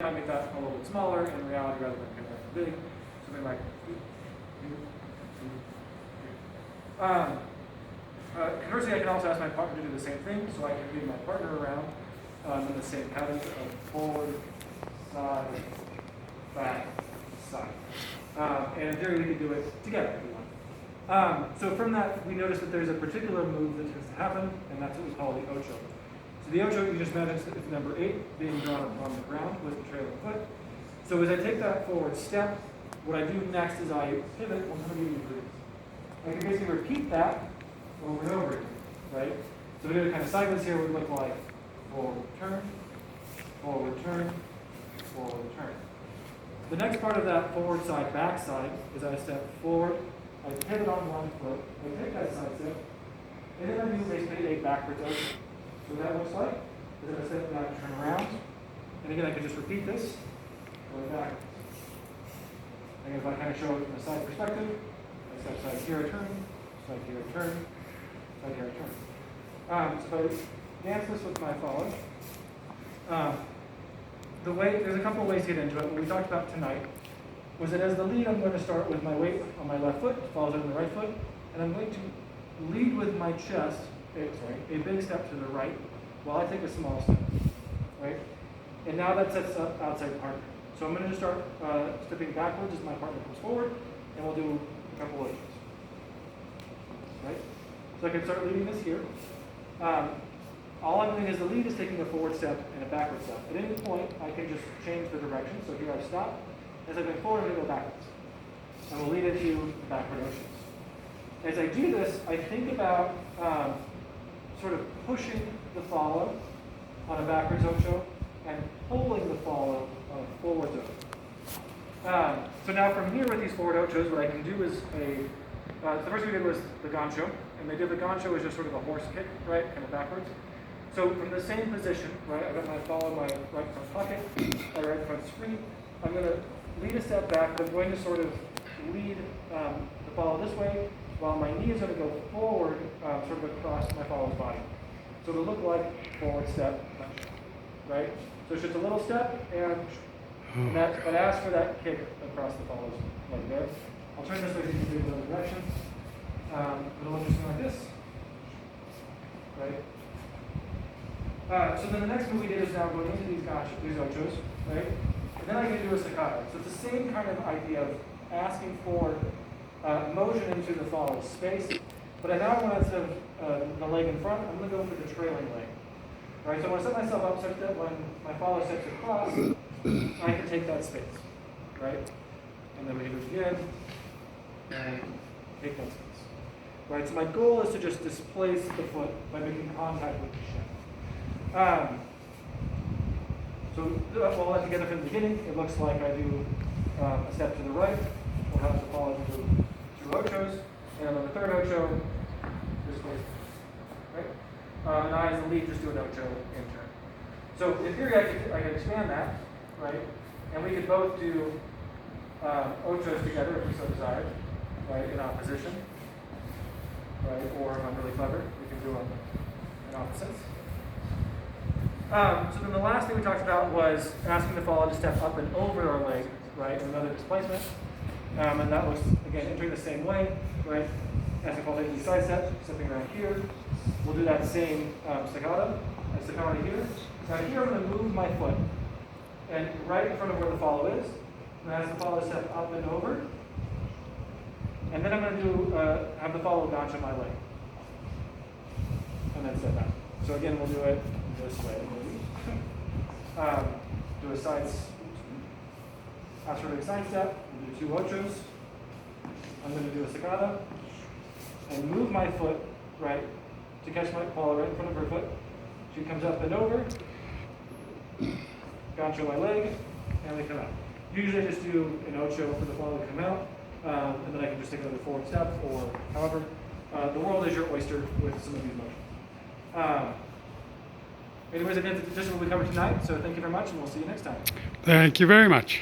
I make that a little bit smaller in reality rather than kind of big, something like. Conversely, I can also ask my partner to do the same thing, so I can lead my partner around in the same pattern of forward, side, back, side. And in theory, we could do it together if we want. So from that, we notice that there's a particular move that tends to happen, and that's what we call the ocho. So the ocho, you just imagine it's number 8 being drawn on the ground with the trailing foot. So as I take that forward step, what I do next is I pivot 180 degrees. I can basically repeat that over and over again, right? So we do it kind of sideways here, would look like forward turn, forward turn, forward turn. The next part of that forward side, back side is I step forward, I pivot on one foot, I take that side step, and then I do basically a backwards ocho. So what that looks like is I step back, turn around, and again I can just repeat this, go backwards. And if I kind of show it from a side perspective, I step side here, I turn, side here, I turn, side here, I turn. So if I dance this with my follow, there's a couple of ways to get into it. What we talked about tonight was that as the lead, I'm going to start with my weight on my left foot, follows over the right foot, and I'm going to lead with my chest, a big step to the right, while I take a small step, right? And now that sets up outside partner. So I'm going to start stepping backwards as my partner comes forward, and we'll do a couple of these, right? So I can start leading this here. All I'm doing as the lead is taking a forward step and a backward step. At any point, I can just change the direction. So here I stop. As I go forward, I'm going to go backwards. And we'll lead into backward oceans. As I do this, I think about sort of pushing the follow on a backwards ocho and pulling the follow on a forwards ocho. So now from here with these forward ochos, what I can do is the first we did was the gancho. And they did the gancho as just sort of a horse kick, right, kind of backwards. So from the same position, right, I've got my follow my right front pocket, my right front screen. I'm going to lead a step back, but I'm going to sort of lead the follow this way, while my knee is going to go forward, sort of across my follow's body. So it'll look like forward step, right? So it's just a little step, and that asks for that kick across the follow's leg there. I'll turn this way so you can do it in the other direction. It'll look something like this, right? So then the next move we did is now going into these ochos, right? And then I can do a staccato. So it's the same kind of idea of asking for motion into the follow space, but I now want instead of the leg in front, I'm going to go for the trailing leg, right? So I want to set myself up such that when my follow steps across, I can take that space, right? And then we can do it again, and take that space, right? So my goal is to just displace the foot by making contact with the shin. So all that together from the beginning, it looks like I do a step to the right, we'll have to follow into 2 ochos, and on the third ocho, displace, right? And I as the lead just do an ocho in turn. So in theory, I could expand that, right? And we could both do ochos together if we so desired, right, in opposition, right? Or if I'm really clever, we can do them in opposites. So then the last thing we talked about was asking the follow to step up and over our leg, right, another displacement. And that was, again, entering the same way, right, asking the follow to take the side step, stepping around here. We'll do that same staccato here. Now here I'm going to move my foot, and right in front of where the follow is, and ask the follow to step up and over. And then I'm going to do have the follow gancho my leg, and then step back. So again, we'll do it this way, maybe. Do a side step, we'll do 2 ochos. I'm going to do a staccato, and move my foot, right, to catch my follow right in front of her foot. She comes up and over, gancho my leg, and we come out. Usually I just do an ocho for the follow to come out, and then I can just take another forward step, or however. The world is your oyster with some of these motions. Anyways, again, this is what we covered tonight, so thank you very much, and we'll see you next time. Thank you very much.